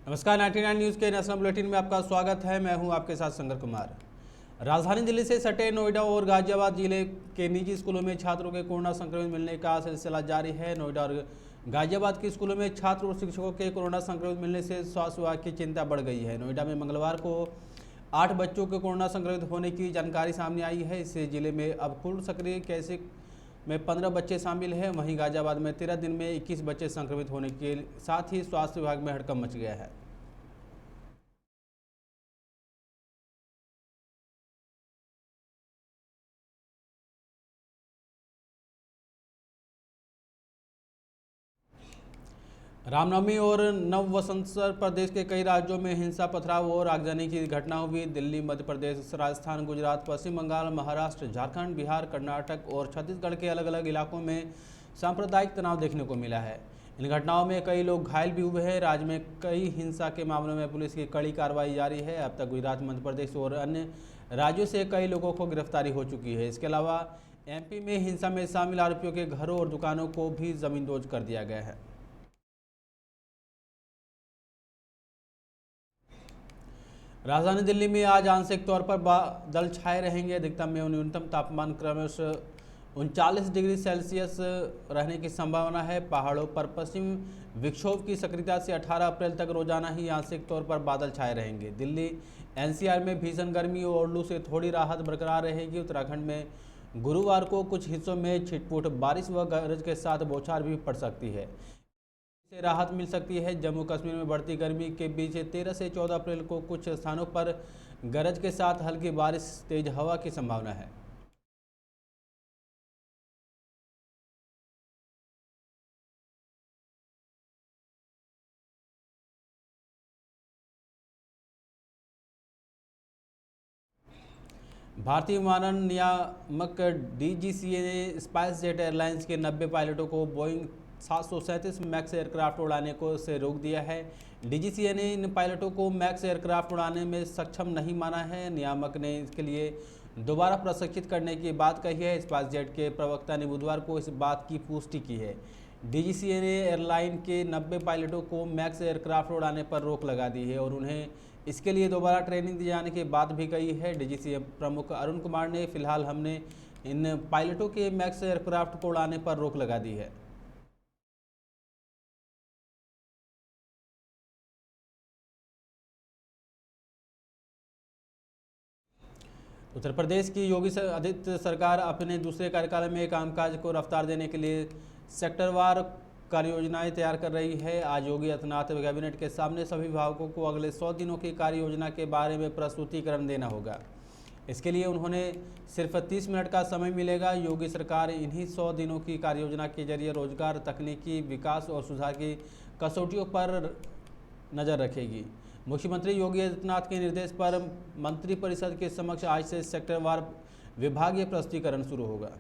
नमस्कार, 99 न्यूज़ के national bulletin में आपका स्वागत है। मैं हूं आपके साथ संगर कुमार। राजधानी दिल्ली से सटे नोएडा और गाजियाबाद जिले के निजी स्कूलों में छात्रों के कोरोना संक्रमित मिलने का सिलसिला जारी है। नोएडा और गाजियाबाद के स्कूलों में छात्र और शिक्षकों के कोरोना संक्रमित मिलने से स्वास्थ्य विभाग की चिंता बढ़ गई है। नोएडा में मंगलवार को 8 बच्चों के कोरोना संक्रमित होने की जानकारी सामने आई है। इससे जिले में अब कुल सक्रिय केस में 15 बच्चे शामिल हैं। वहीं गाजियाबाद में 13 दिन में 21 बच्चे संक्रमित होने के साथ ही स्वास्थ्य विभाग में हड़कंप मच गया है। रामनवमी और नव वसंत पर प्रदेश के कई राज्यों में हिंसा, पथराव और आगजनी की घटना हुई। दिल्ली, मध्य प्रदेश, राजस्थान, गुजरात, पश्चिम बंगाल, महाराष्ट्र, झारखंड, बिहार, कर्नाटक और छत्तीसगढ़ के अलग अलग इलाकों में सांप्रदायिक तनाव देखने को मिला है। इन घटनाओं में कई लोग घायल भी हुए हैं। राज्य में कई हिंसा के मामलों में पुलिस की कड़ी कार्रवाई जारी है। अब तक गुजरात, मध्य प्रदेश और अन्य राज्यों से कई लोगों को गिरफ्तारी हो चुकी है। इसके अलावा एमपी में हिंसा में शामिल आरोपियों के घरों और दुकानों को भी जमींदोज कर दिया गया है। राजधानी दिल्ली में आज आंशिक तौर पर बादल छाए रहेंगे। अधिकतम में न्यूनतम तापमान क्रमशः 39 डिग्री सेल्सियस रहने की संभावना है। पहाड़ों पर पश्चिम विक्षोभ की सक्रियता से 18 अप्रैल तक रोजाना ही आंशिक तौर पर बादल छाए रहेंगे। दिल्ली एनसीआर में भीषण गर्मी और लू से थोड़ी राहत बरकरार रहेगी। उत्तराखंड में गुरुवार को कुछ हिस्सों में छिटपुट बारिश व गरज के साथ बौछार भी पड़ सकती है। से राहत मिल सकती है। जम्मू कश्मीर में बढ़ती गर्मी के बीच 13 से 14 अप्रैल को कुछ स्थानों पर गरज के साथ हल्की बारिश, तेज हवा की संभावना है। भारतीय विमानन नियामक डीजीसीए ने स्पाइस जेट एयरलाइंस के 90 पायलटों को बोइंग 737 मैक्स एयरक्राफ्ट उड़ाने को से रोक दिया है। डीजीसीए ने इन पायलटों को मैक्स एयरक्राफ्ट उड़ाने में सक्षम नहीं माना है। नियामक ने इसके लिए दोबारा प्रशिक्षित करने की बात कही है। स्पाइस जेट के प्रवक्ता ने बुधवार को इस बात की पुष्टि की है। डीजीसीए ने एयरलाइन के 90 पायलटों को मैक्स एयरक्राफ्ट उड़ाने पर रोक लगा दी है और उन्हें इसके लिए दोबारा ट्रेनिंग दिए जाने की बात भी कही है। डीजीसीए प्रमुख अरुण कुमार ने फिलहाल हमने इन पायलटों के मैक्स एयरक्राफ्ट को उड़ाने पर रोक लगा दी है। उत्तर प्रदेश की योगी आदित्य सरकार अपने दूसरे कार्यकाल में कामकाज को रफ्तार देने के लिए सेक्टरवार कार्ययोजनाएं तैयार कर रही है। आज योगी आदित्यनाथ कैबिनेट के सामने सभी विभागों को अगले 100 दिनों की कार्य योजना के बारे में प्रस्तुतिकरण देना होगा। इसके लिए उन्होंने सिर्फ 30 मिनट का समय मिलेगा। योगी सरकार इन्हीं 100 दिनों की कार्य योजना के जरिए रोजगार, तकनीकी विकास और सुधार की कसौटियों पर नज़र रखेगी। मुख्यमंत्री योगी आदित्यनाथ के निर्देश पर मंत्रिपरिषद के समक्ष आज से सेक्टरवार विभागीय प्रस्तुतिकरण शुरू होगा।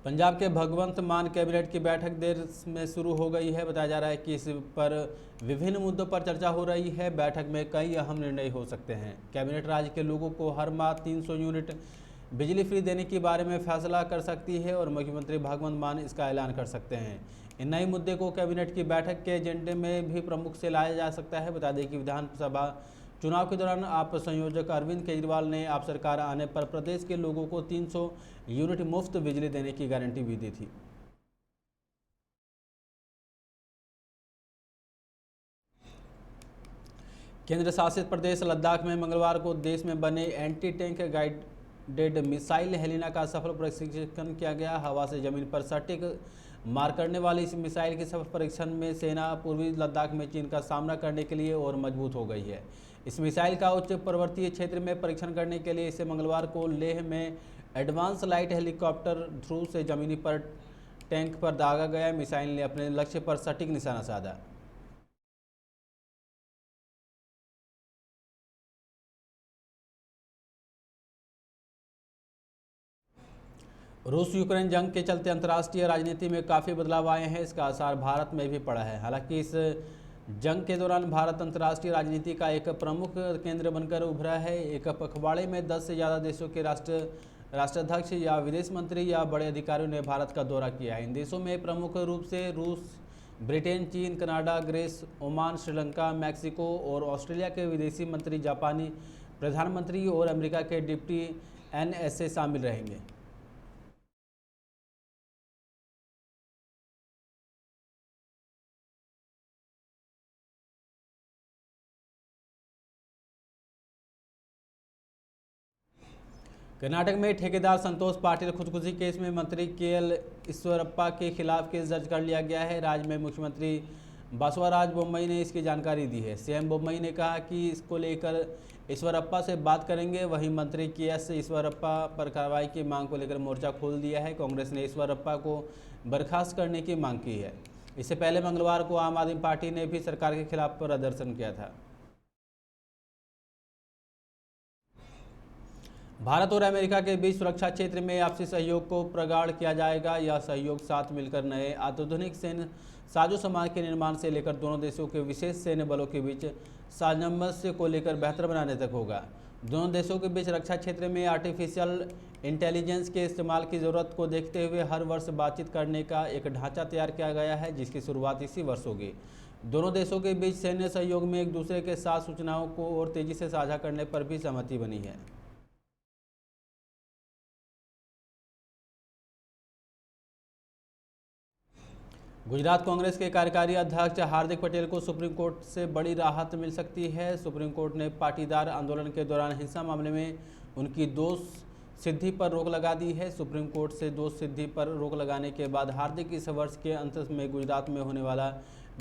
पंजाब के भगवंत मान कैबिनेट की बैठक देर में शुरू हो गई है। बताया जा रहा है कि इस पर विभिन्न मुद्दों पर चर्चा हो रही है। बैठक में कई अहम निर्णय हो सकते हैं। कैबिनेट राज्य के लोगों को हर माह 300 यूनिट बिजली फ्री देने के बारे में फैसला कर सकती है और मुख्यमंत्री भगवंत मान इसका ऐलान कर सकते हैं। इन नए मुद्दे को कैबिनेट की बैठक के एजेंडे में भी प्रमुख से लाया जा सकता है। बता दें कि विधानसभा चुनाव के दौरान आप संयोजक अरविंद केजरीवाल ने आप सरकार आने पर प्रदेश के लोगों को 300 यूनिट मुफ्त बिजली देने की गारंटी भी दी थी। केंद्र शासित प्रदेश लद्दाख में मंगलवार को देश में बने anti tank guided missile Helina का सफल परीक्षण किया गया। हवा से जमीन पर सटीक मार करने वाली इस मिसाइल के सफल परीक्षण में सेना पूर्वी लद्दाख में चीन का सामना करने के लिए और मजबूत हो गई है। इस मिसाइल का उच्च पर्वतीय क्षेत्र में परीक्षण करने के लिए इसे मंगलवार को लेह में एडवांस लाइट हेलीकॉप्टर थ्रू से जमीनी पर टैंक पर दागा गया। मिसाइल ने अपने लक्ष्य पर सटीक निशाना साधा। रूस यूक्रेन जंग के चलते अंतर्राष्ट्रीय राजनीति में काफ़ी बदलाव आए हैं। इसका असर भारत में भी पड़ा है। हालांकि इस जंग के दौरान भारत अंतर्राष्ट्रीय राजनीति का एक प्रमुख केंद्र बनकर उभरा है। एक पखवाड़े में 10 से ज़्यादा देशों के राष्ट्राध्यक्ष या विदेश मंत्री या बड़े अधिकारियों ने भारत का दौरा किया है। इन देशों में प्रमुख रूप से रूस, ब्रिटेन, चीन, Canada, Greece, Oman, Sri Lanka, Mexico और ऑस्ट्रेलिया के विदेशी मंत्री, जापानी प्रधानमंत्री और अमेरिका के डिप्टी एनएसए शामिल रहेंगे। कर्नाटक में ठेकेदार संतोष पाटिल खुदकुशी केस में मंत्री केएल ईश्वरप्पा के खिलाफ केस दर्ज कर लिया गया है। राज्य में मुख्यमंत्री बसवराज बोम्मई ने इसकी जानकारी दी है। सीएम बोम्मई ने कहा कि इसको लेकर ईश्वरप्पा से बात करेंगे। वहीं मंत्री केएस ईश्वरप्पा पर कार्रवाई की मांग को लेकर मोर्चा खोल दिया है। कांग्रेस ने ईश्वरप्पा को बर्खास्त करने की मांग की है। इससे पहले मंगलवार को आम आदमी पार्टी ने भी सरकार के खिलाफ प्रदर्शन किया था। भारत और अमेरिका के बीच सुरक्षा क्षेत्र में आपसी सहयोग को प्रगाढ़ किया जाएगा। यह सहयोग साथ मिलकर नए आधुनिक सैन्य साजो सामान के निर्माण से लेकर दोनों देशों के विशेष सैन्य बलों के बीच सामंजस्य को लेकर बेहतर बनाने तक होगा। दोनों देशों के बीच रक्षा क्षेत्र में आर्टिफिशियल इंटेलिजेंस के इस्तेमाल की ज़रूरत को देखते हुए हर वर्ष बातचीत करने का एक ढांचा तैयार किया गया है, जिसकी शुरुआत इसी वर्ष होगी। दोनों देशों के बीच सैन्य सहयोग में एक दूसरे के साथ सूचनाओं को और तेज़ी से साझा करने पर भी सहमति बनी है। गुजरात कांग्रेस के कार्यकारी अध्यक्ष हार्दिक पटेल को सुप्रीम कोर्ट से बड़ी राहत मिल सकती है। सुप्रीम कोर्ट ने पाटीदार आंदोलन के दौरान हिंसा मामले में उनकी दोष सिद्धि पर रोक लगा दी है। सुप्रीम कोर्ट से दोष सिद्धि पर रोक लगाने के बाद हार्दिक इस वर्ष के अंत में गुजरात में होने वाला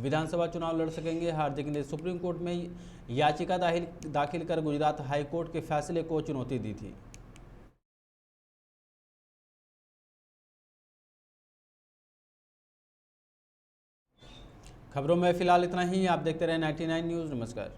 विधानसभा चुनाव लड़ सकेंगे। हार्दिक ने सुप्रीम कोर्ट में याचिका दाखिल कर गुजरात हाईकोर्ट के फैसले को चुनौती दी थी। खबरों में फिलहाल इतना ही। आप देखते रहे 99 न्यूज़। नमस्कार।